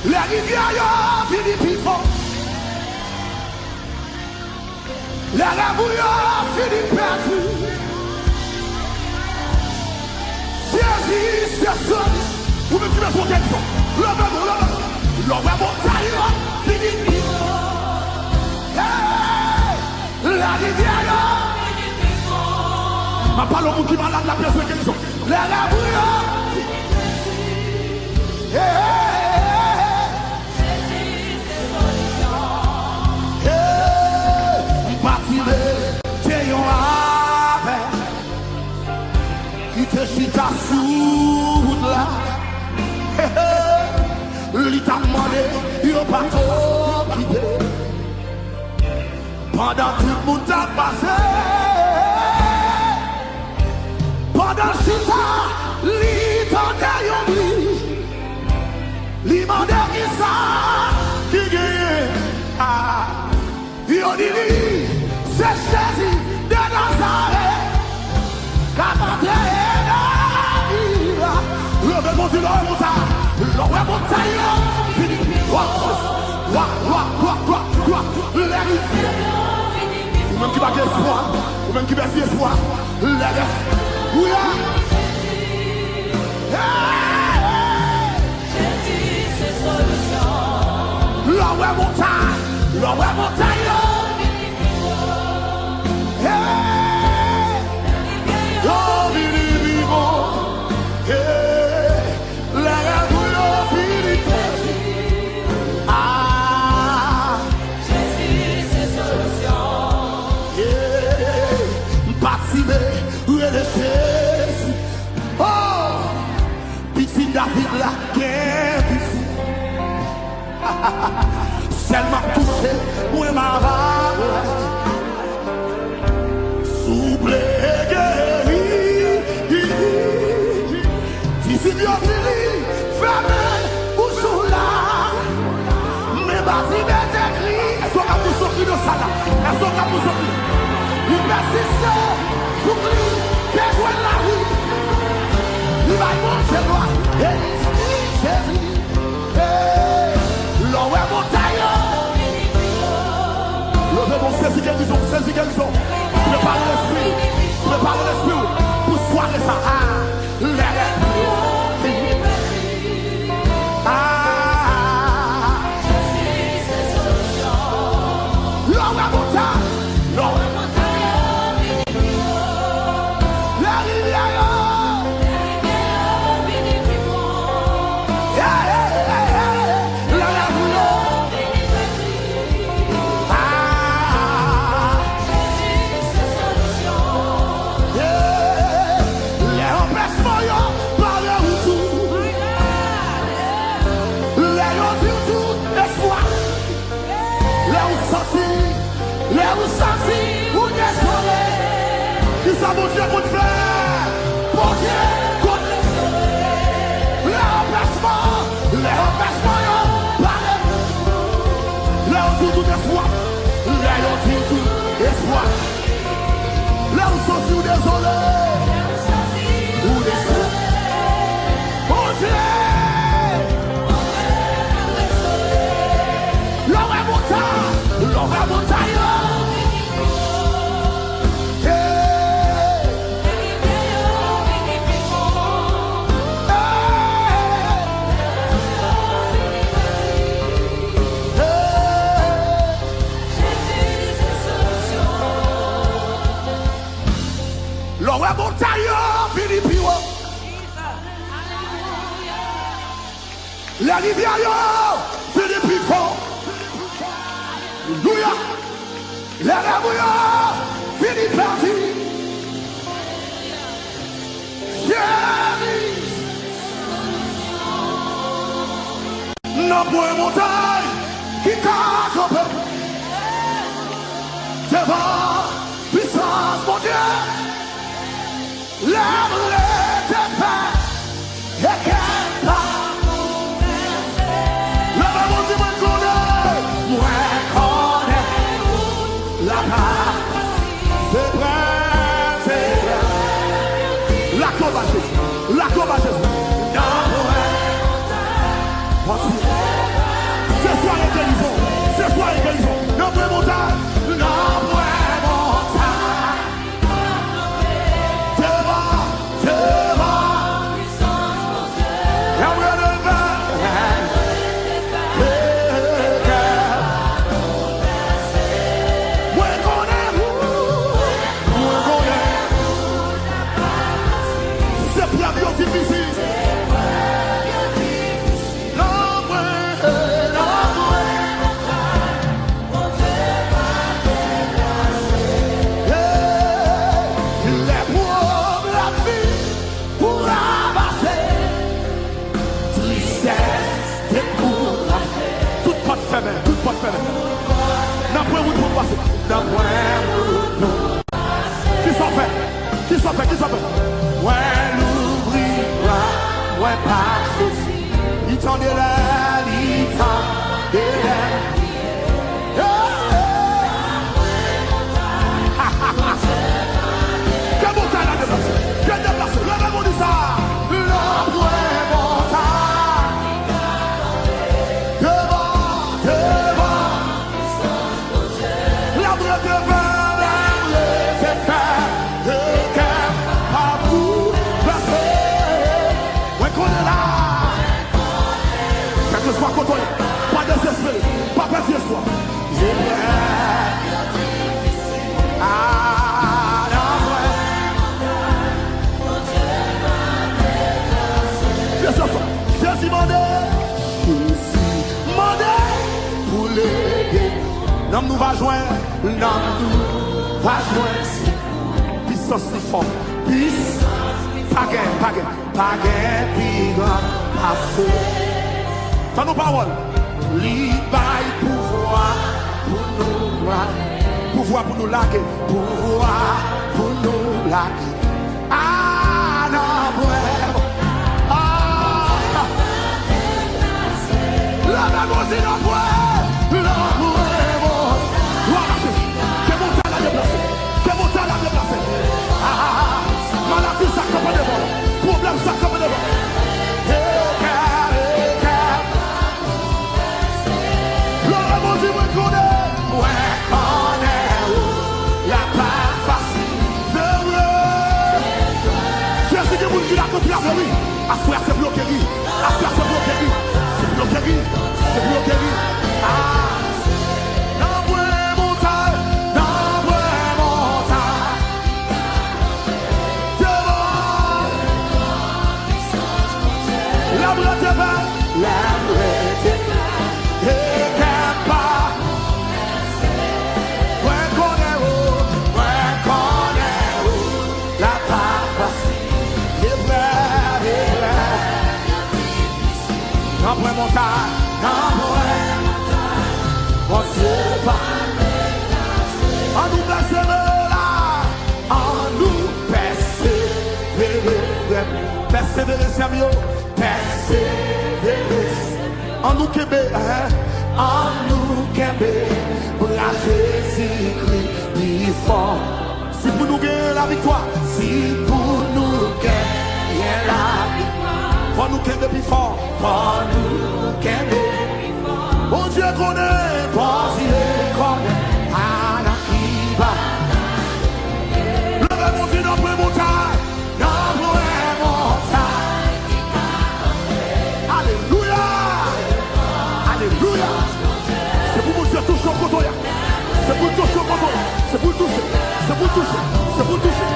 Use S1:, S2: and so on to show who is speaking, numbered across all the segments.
S1: La rivière Philippe fond. La rabouille Philippe perdu. Jésus, c'est ça. Vous me dites son question. Le montagne Philippe fond. La rivière Philippe fond. Ma parole au monde qui malade la personne question. La rabouille Philippe perdu. Qui te chita sous là, il t'a demandé, il n'a pas t'occupé. Pendant tout le monde t'a passé, pendant le chita, il t'a demandé, il m'a dit ça, qui gagne. Il a dit, c'est Jésus de Nazareth. Ou même qui va espoir, ou même qui va espoir,
S2: Jésus, c'est solution.
S1: L'envoie montagne, l'envoie montagne. David la guerre seulement touché, moi ma souple guéri. D'ici bien fini, fermez bouchou là. Mais vas-y, mais t'écris. Elles sont à vous sortir de ça là. Elles sont à vous sortir. Il persiste, j'oublie, qu'elle joue la rue. Il va y manger loin. L'envoi montagne. Levez mon saisi guérison, saisi guérison. Préparez l'esprit pour soirée ça. L'envoi montagne. Ça mon Dieu pour te faire, mon Dieu pour te sauver. Les empêchements, là où tout espoir, là où tout espoir, là où sont sur désolé, ou désolé, mon Dieu, l'homme est montagne, l'homme est montagne. L'envoi montagne, Philippe. La rivière, Philippe fond. Alléluia. La rabouille, Philippe parti. Jésus. Non point montagne qui cache un peu. Devant puissance, mon Dieu. Lève-les tes paix et qu'elle va bouleverser. Lève-moi si moi connais la paix. C'est vrai, c'est vrai. L'acrobat Jésus. L'acrobat Jésus. Ce soir est guérison. Ce soir est guérison. Non, point montagne. Non, point montagne. Devant, devant. Et on va le faire. Moi, qu'on est où? Moi, qu'on est. C'est pour la vie difficile. Toute porte fermée. N'a point où pour passer. N'a point où pour passer. Qui s'en fait? Qui s'en fait? Qui s'en fait? Ouais, l'ouvrira. Ouais, pas souci. Il t'en est là, il t'en est là. Quelle montagne la déplacer? Quelle déplacer? Le même on dit ça. Sois content, pas désespéré, pas perdre espoir. Jésus mandé pour l'aider. L'homme nous va joindre, l'homme nous va joindre. Puissance plus fort, puissance, pas gain, plus grand, assez. Dans nos paroles, libaille pouvoir pour nous laguer, pouvoir pour nous laguer, pouvoir pour nous laguer. Ah non, vraiment. Ah, la même aussi, non, vraiment. Voilà, que mon temps l'a déplacé, que mon temps l'a déplacé. Ah, maladie, ça comme devant, problème, ça comme devant. Affaire c'est bloqué, affaire c'est bloqué, c'est bloqué, c'est bloqué. Ah, non, ouais, montagne, non, ouais, montagne. Devant, la brette est belle, la brette est belle, et qu'elle part. Ouais, qu'on est où, la part facile. Non, point montagne, non, point montagne. On se bat. On nous persévérer, on nous persévérer. Persévérer, c'est mieux. Persévérer. On nous kébé, on nous kébé. Bras Jésus-Christ, plus fort. Si pour nous gagner la victoire, si pour nous gagner la victoire. Pour nous kébé plus fort. Pour nous kébé plus fort. Bon Dieu connaît, bon Dieu connaît. Anakiba. Le même on dit non plus montagne. Non plus montagne. Alléluia. Alléluia. C'est pour vous dire toucher au coton. C'est pour toucher au coton. C'est pour toucher. C'est pour toucher. C'est pour toucher.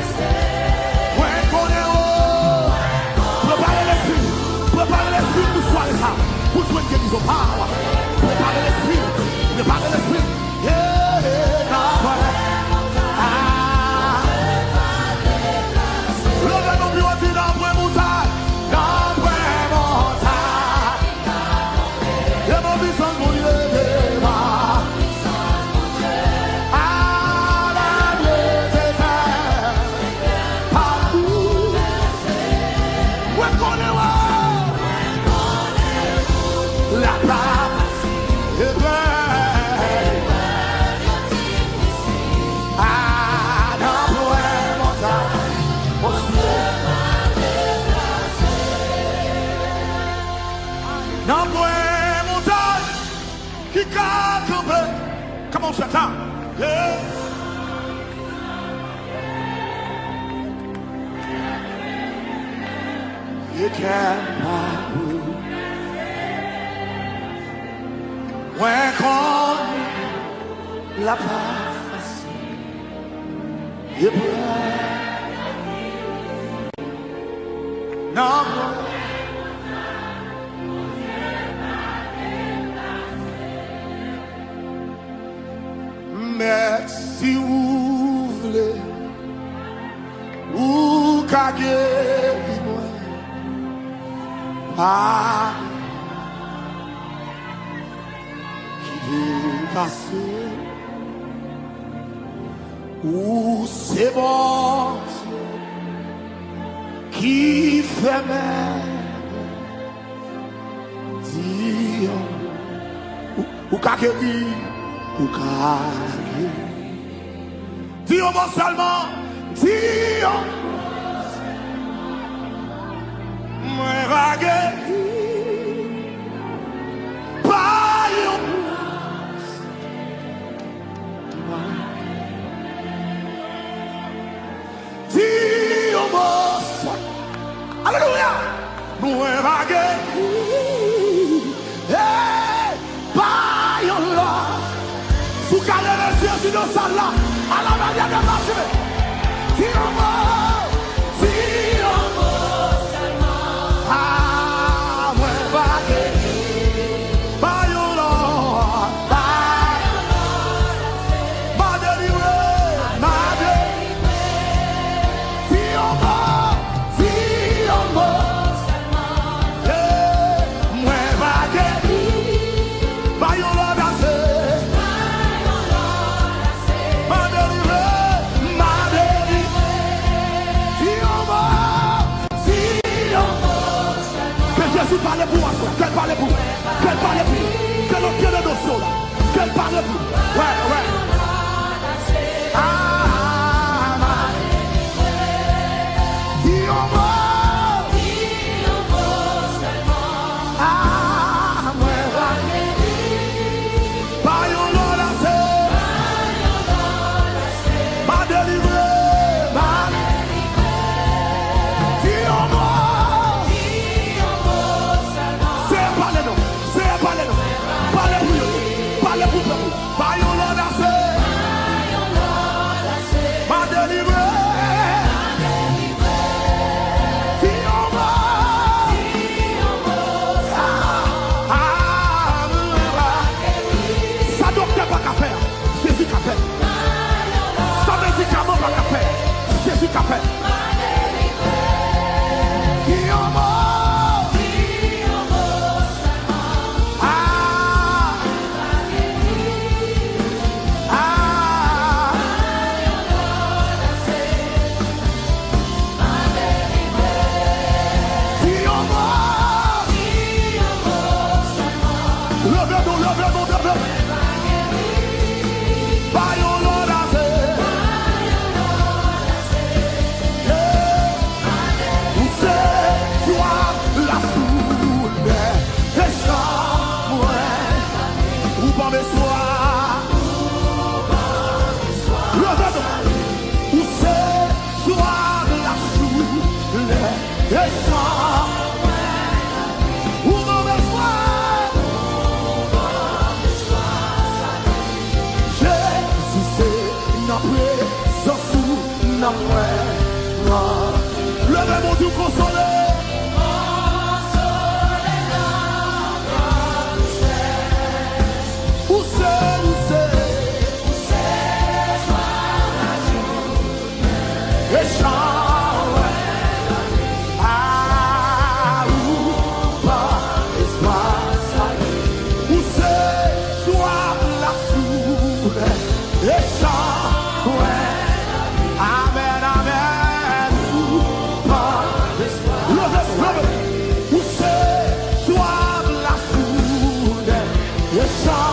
S1: time. Yeah. You cannot move. When quand la prophétie est pleine. Non, mais si vous voulez, ou qu'à guérir-moi, ah, qui est passé, ou c'est bon, qui fait mal, dis, ou qu'à guérir, ou qu'à guérir. Dis au mot seulement, dis au moi va guérir, pas une dis au mot seulement, alléluia, moi va guérir, pas une là. Vous calez les yeux sur nos salles là, à la manière de marcher. Si on veut seulement. Ah, moi, va guérir. Pas yon Lord, m'a délivré, m'a délivré. Si on veut seulement. Moi, va guérir. Pas yon Lord, parle pour moi, qu'elle parle pour, qu'elle parle pour, qu'elle obtient le dossier là, qu'elle parle pour, ouais. Jésus qu'a fait. Levez mon Dieu consolé. Où c'est, et chant, ah, où pas l'espace, où c'est, soir la foule, et chant, ouais. Amen, amen. Où c'est, soir la foule, et chant.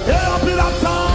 S1: Et en plus la temps,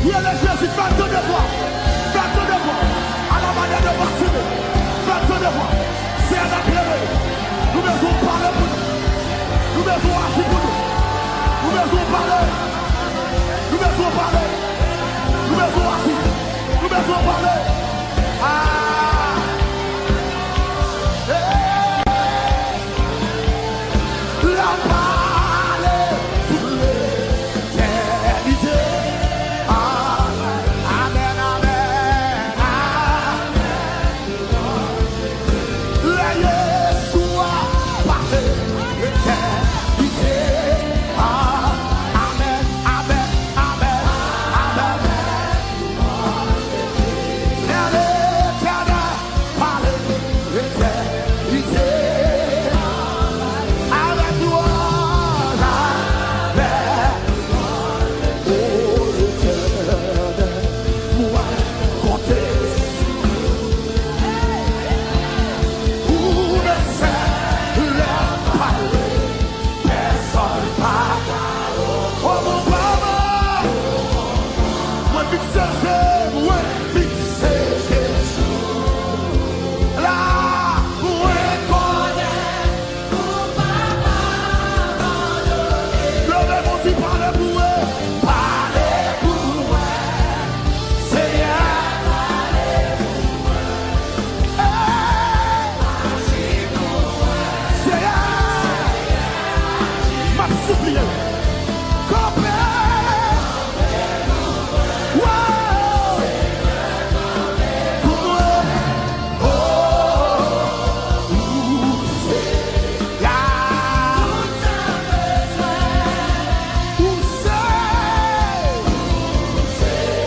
S1: Oui, les Jésus, faites ton devoir. Faites ton devoir. À la manière de Bartimée. Faites ton devoir. C'est un appel. Nous devons parler pour nous. Nous devons agir pour nous. Nous devons parler. Nous devons parler. Nous devons agir. Nous devons parler. Ah! Hey! La parole pour l'éternité. Ah! Amen, amen, amen. La Yeshua parle l'éternité. Ah! Amen, amen, amen, amen. L'éternel parle l'éternité. Avec toi, la paix. Oh, l'éternel, moi, compter. Où ne sait le parler, personne pas. Oh, mon papa, moi, fixé, moi, fixé, Jésus. Là, moi, connaît. Levez mon petit parler pour eux. Parlez pour eux. Seigneur. Seigneur. M'a supplié. Compère. Wow. Pour eux. Oh. Là. Où c'est?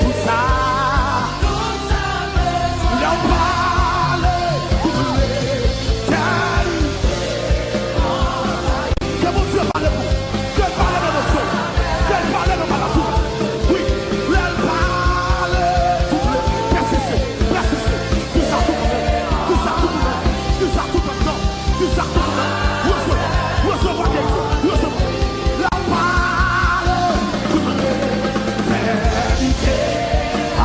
S1: Tout ça. Il en parle pour l'éternité. Que mon Dieu parle pour. Que parle de nos choses. Que parle de maladie. Oui, elle parle pour persister. Persister. Tout ça tout le monde. Tout ça tout le monde. Tout ça tout le monde. Tout ça tout le monde. Recevoir. Recevoir quelque chose. Recevoir. La parle pour l'éternité. Ah.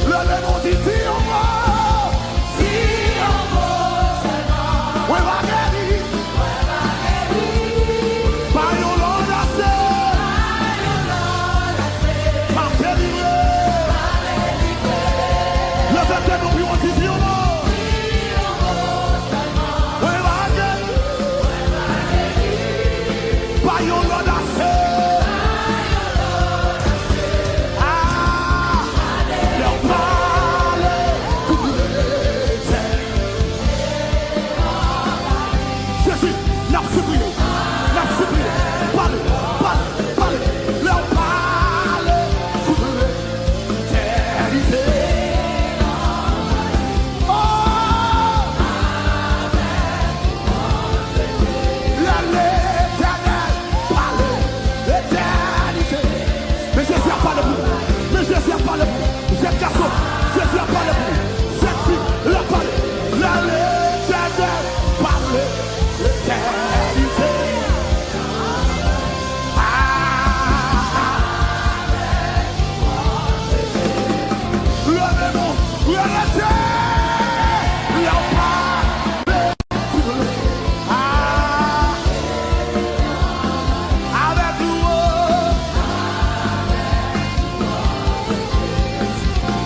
S1: Le démon dit si on veut. Si on veut. Ouais, va guérir. Par yon l'audace. Par délivrer. Le fait que nous prions dit si on veut. Ouais, va guérir. Par yon l'audace. Ah, leur parle pour l'éternité. Jésus, n'a supplié, parle, leur parle pour l'éternité. Oh, l'éternel parle l'éternité. Mais Jésus a parlé pour vous. Mais Jésus a parlé pour vous. Cette garçon, Jésus a parlé pour vous. Cette fille, il a parlé. L'éternel parle l'éternité. Ah, le démon, le l'éternel, il a parlé pour vous. Ah, avec nous.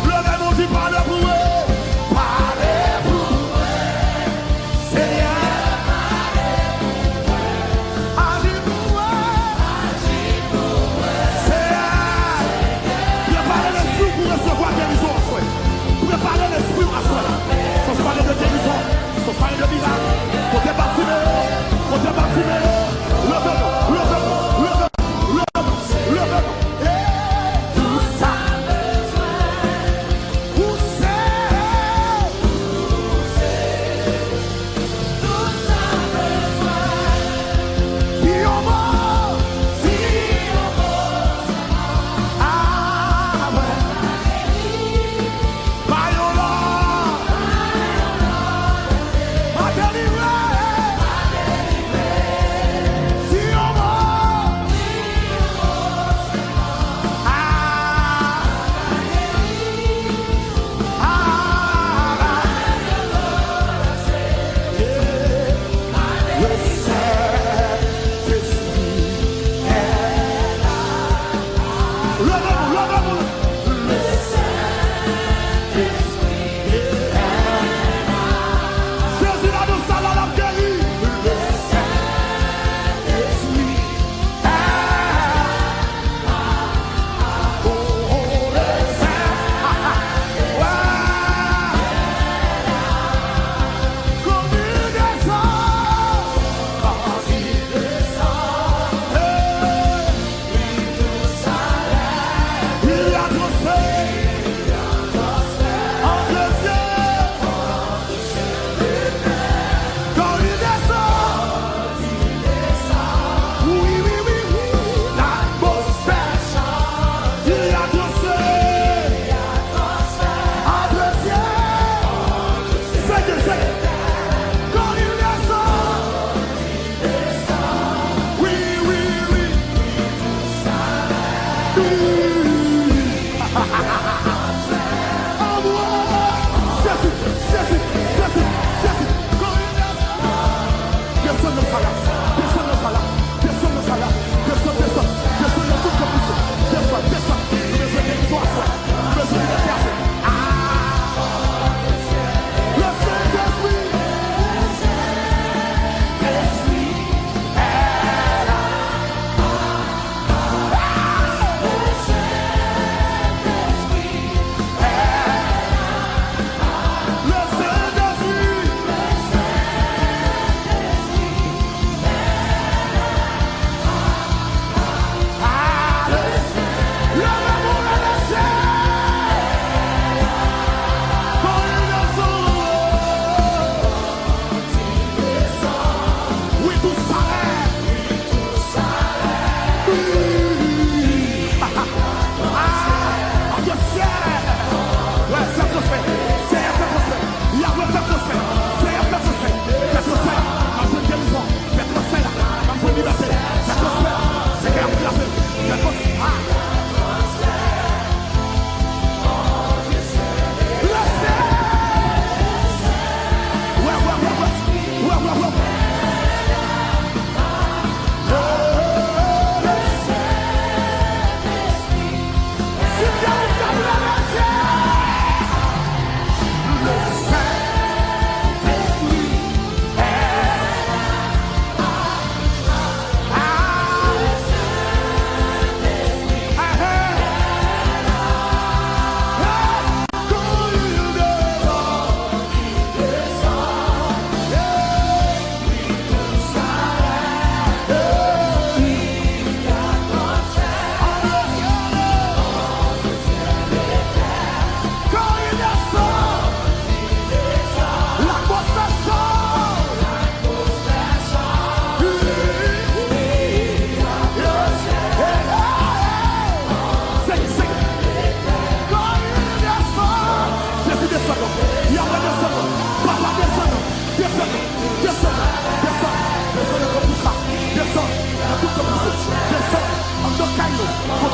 S1: Le démon dit parle pour eux. Parlez pour eux. Seigneur. Agis pour eux. Seigneur. Préparez l'esprit pour recevoir guérison en soi. Préparez l'esprit à soi.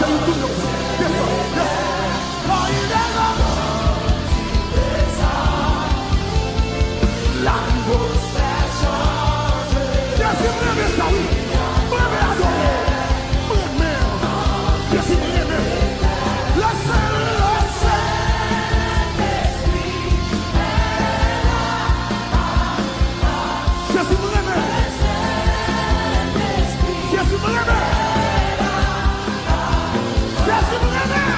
S1: c'est YouTube. Descends, descends. Quand il est là, la Qu'est-ce que vous aimez ça, oui? Vous aimez adorer. Vous aimez. Qu'est-ce que vous aimez? La Qu'est-ce que vous aimez? Qu'est-ce que vous aimez? Qu'est-ce que vous aimez?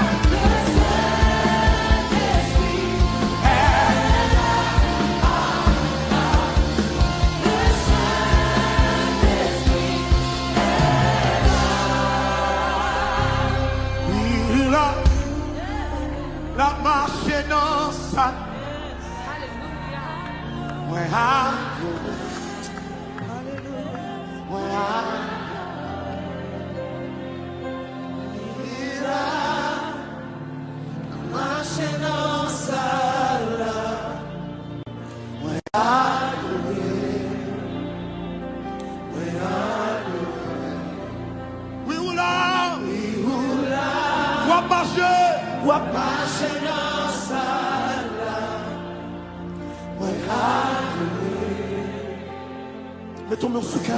S1: Oui, là, la marche dans ça. Ouais, ah. Mettons mon sous cœur.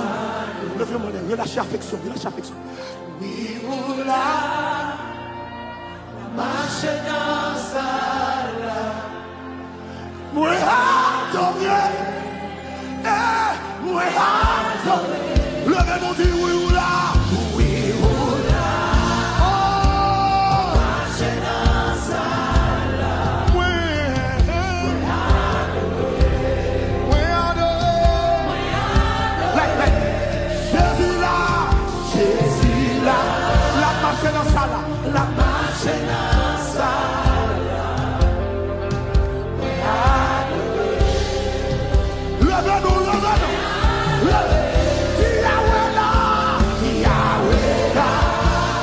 S1: Levez-moi les. Relâchez affection. Relâchez affection. Oui, oula. Marche dans sa la. Moi, adoré. Moi, adoré. Levez mon Dieu, oui, oula. Oui, oula. Oh. Marche dans sa la. Oui, la marche dans sa levez-nous, levez-nous. Yahweh là, Yahweh là.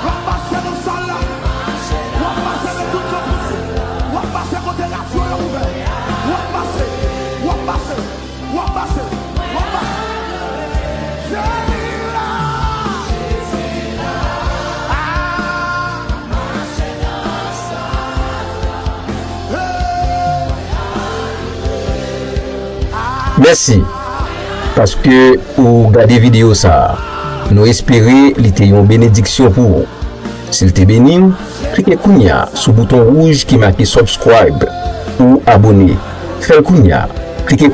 S1: La marche dans sa la. On va passer de toute la pousse. On va passer côté la toile ouverte. On va passer, on va passer, on va passer, on va passer.
S3: Merci parce que vous regardez vidéo ça. Nous espérons qu'il y a une bénédiction pour vous. S'il te béni, cliquez sur le bouton rouge qui marque subscribe ou abonner. Faites cliquez